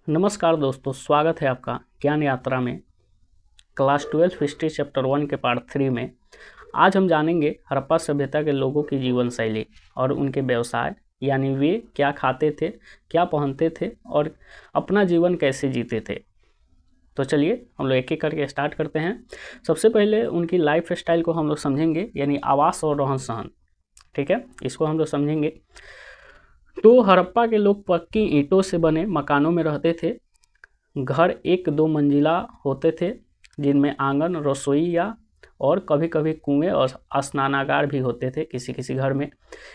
नमस्कार दोस्तों, स्वागत है आपका ज्ञान यात्रा में। क्लास 12 हिस्ट्री चैप्टर 1 के पार्ट 3 में आज हम जानेंगे हड़प्पा सभ्यता के लोगों की जीवन शैली और उनके व्यवसाय, यानी वे क्या खाते थे, क्या पहनते थे और अपना जीवन कैसे जीते थे। तो चलिए हम लोग एक एक करके स्टार्ट करते हैं। सबसे पहले उनकी लाइफ स्टाइल को हम लोग समझेंगे, यानी आवास और रहन सहन। ठीक है, इसको हम लोग समझेंगे। तो हड़प्पा के लोग पक्की ईंटों से बने मकानों में रहते थे। घर 1-2 मंजिला होते थे, जिनमें आंगन, रसोई या और कभी कभी कुएं और स्नानागार भी होते थे किसी किसी घर में।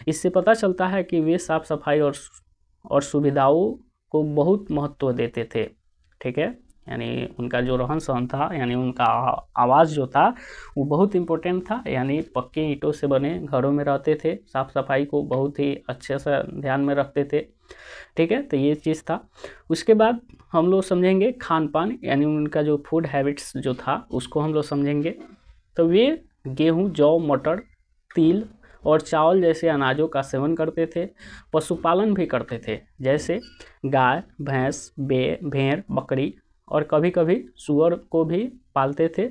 इससे पता चलता है कि वे साफ सफाई और सुविधाओं को बहुत महत्व देते थे। ठीक है, यानी उनका जो रहन सहन था, यानी उनका आवाज़ जो था वो बहुत इम्पोर्टेंट था। यानी पक्के ईंटों से बने घरों में रहते थे, साफ़ सफाई को बहुत ही अच्छे से ध्यान में रखते थे। ठीक है, तो ये चीज़ था। उसके बाद हम लोग समझेंगे खान पान, यानी उनका जो फूड हैबिट्स जो था उसको हम लोग समझेंगे। तो वे गेहूँ, जौ, मटर, तिल और चावल जैसे अनाजों का सेवन करते थे। पशुपालन भी करते थे, जैसे गाय, भैंस, भेड़, बकरी और कभी कभी सूअर को भी पालते थे।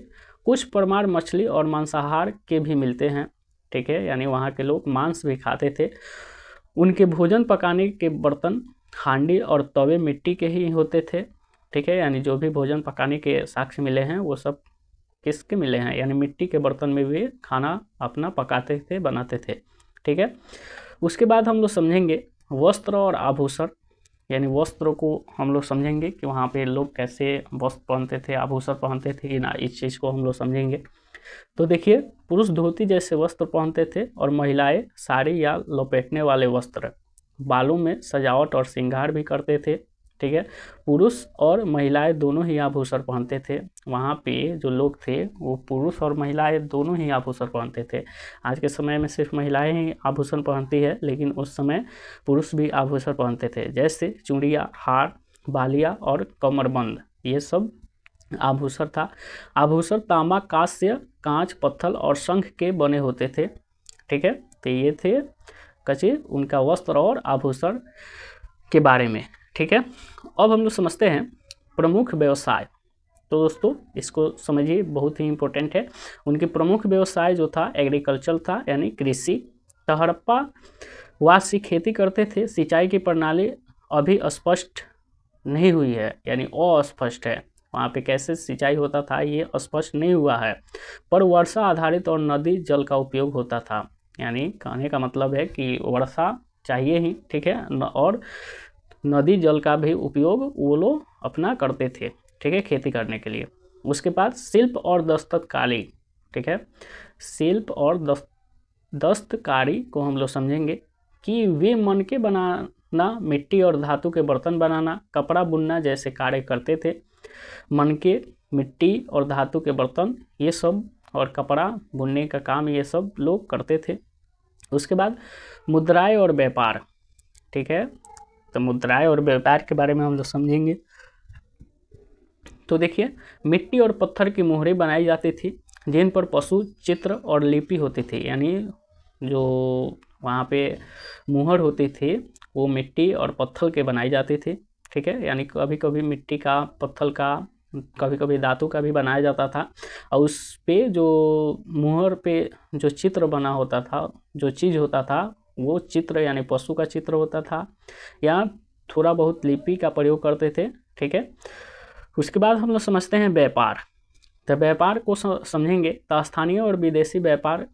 कुछ परमार मछली और मांसाहार के भी मिलते हैं। ठीक है, यानी वहाँ के लोग मांस भी खाते थे। उनके भोजन पकाने के बर्तन, हांडी और तवे मिट्टी के ही होते थे। ठीक है, यानी जो भी भोजन पकाने के साक्ष्य मिले हैं वो सब किसके मिले हैं, यानी मिट्टी के बर्तन में वे खाना अपना पकाते थे, बनाते थे। ठीक है, उसके बाद हम लोग समझेंगे वस्त्र और आभूषण, यानी वस्त्रों को हम लोग समझेंगे कि वहाँ पे लोग कैसे वस्त्र पहनते थे, आभूषण पहनते थे कि ना, इस चीज़ को हम लोग समझेंगे। तो देखिए, पुरुष धोती जैसे वस्त्र पहनते थे और महिलाएं साड़ी या लपेटने वाले वस्त्र। बालों में सजावट और श्रृंगार भी करते थे। ठीक है, पुरुष और महिलाएं दोनों ही आभूषण पहनते थे। वहाँ पे जो लोग थे वो पुरुष और महिलाएं दोनों ही आभूषण पहनते थे। आज के समय में सिर्फ महिलाएं ही आभूषण पहनती है, लेकिन उस समय पुरुष भी आभूषण पहनते थे, जैसे चूड़ियाँ, हार, बालियाँ और कमरबंद। ये सब आभूषण था। आभूषण तांबा, कांस्य, कांच, पत्थर और शंख के बने होते थे। ठीक है, तो ये थे कच्चे उनका वस्त्र और आभूषण के बारे में। ठीक है, अब हम लोग समझते हैं प्रमुख व्यवसाय। तो दोस्तों इसको समझिए, बहुत ही इम्पोर्टेंट है। उनके प्रमुख व्यवसाय जो था एग्रीकल्चर था, यानी कृषि। तो हड़प्पा वासी खेती करते थे। सिंचाई की प्रणाली अभी स्पष्ट नहीं हुई है, यानी अस्पष्ट है। वहाँ पे कैसे सिंचाई होता था ये स्पष्ट नहीं हुआ है, पर वर्षा आधारित और नदी जल का उपयोग होता था। यानी कहने का मतलब है कि वर्षा चाहिए ही, ठीक है, और नदी जल का भी उपयोग वो लोग अपना करते थे। ठीक है, खेती करने के लिए। उसके बाद शिल्प और दस्तकारी। ठीक है, शिल्प और दस्तकारी को हम लोग समझेंगे कि वे मन के बनाना, मिट्टी और धातु के बर्तन बनाना, कपड़ा बुनना जैसे कार्य करते थे। मन के, मिट्टी और धातु के बर्तन ये सब और कपड़ा बुनने का काम ये सब लोग करते थे। उसके बाद मुद्राएं और व्यापार। ठीक है, तो मुद्राएं और व्यापार के बारे में हम लोग समझेंगे। तो देखिए, मिट्टी और पत्थर की मोहरें बनाई जाती थी, जिन पर पशु चित्र और लिपि होती थी। यानी जो वहाँ पे मुहर होती थी वो मिट्टी और पत्थर के बनाई जाती थी। ठीक है, यानी कभी कभी मिट्टी का, पत्थर का, कभी कभी धातु का भी बनाया जाता था। और उस पे जो मुहर पे जो चित्र बना होता था, जो चीज़ होता था वो चित्र, यानी पशु का चित्र होता था, या थोड़ा बहुत लिपि का प्रयोग करते थे। ठीक है, उसके बाद हम लोग समझते हैं व्यापार। तो व्यापार को समझेंगे तो स्थानीय और विदेशी व्यापार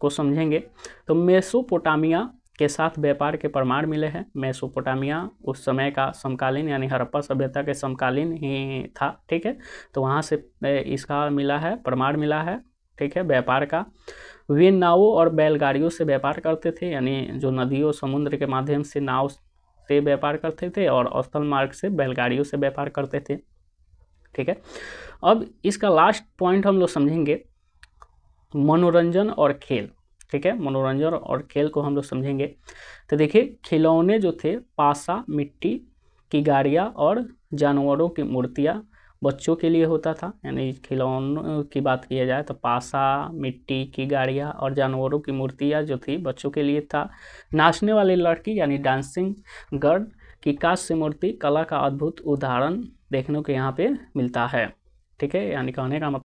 को समझेंगे। तो मेसोपोटामिया के साथ व्यापार के प्रमाण मिले हैं। मेसोपोटामिया उस समय का समकालीन, यानी हड़प्पा सभ्यता के समकालीन ही था। ठीक है, तो वहाँ से इसका मिला है, प्रमाण मिला है। ठीक है, व्यापार का। वे नावों और बैलगाड़ियों से व्यापार करते थे, यानी जो नदियों, समुद्र के माध्यम से नाव से व्यापार करते थे और स्थल मार्ग से बैलगाड़ियों से व्यापार करते थे। ठीक है, अब इसका लास्ट पॉइंट हम लोग समझेंगे मनोरंजन और खेल। ठीक है, मनोरंजन और खेल को हम लोग समझेंगे। तो देखिए, खिलौने जो थे, पासा, मिट्टी की गाड़ियाँ और जानवरों की मूर्तियाँ बच्चों के लिए होता था। यानी खिलौनों की बात किया जाए तो पासा, मिट्टी की गाड़ियाँ और जानवरों की मूर्तियाँ जो थी बच्चों के लिए था। नाचने वाली लड़की, यानी डांसिंग गर्ल, कि कांस्य मूर्ति कला का अद्भुत उदाहरण देखने को यहाँ पे मिलता है। ठीक है, यानी कहने का मतलब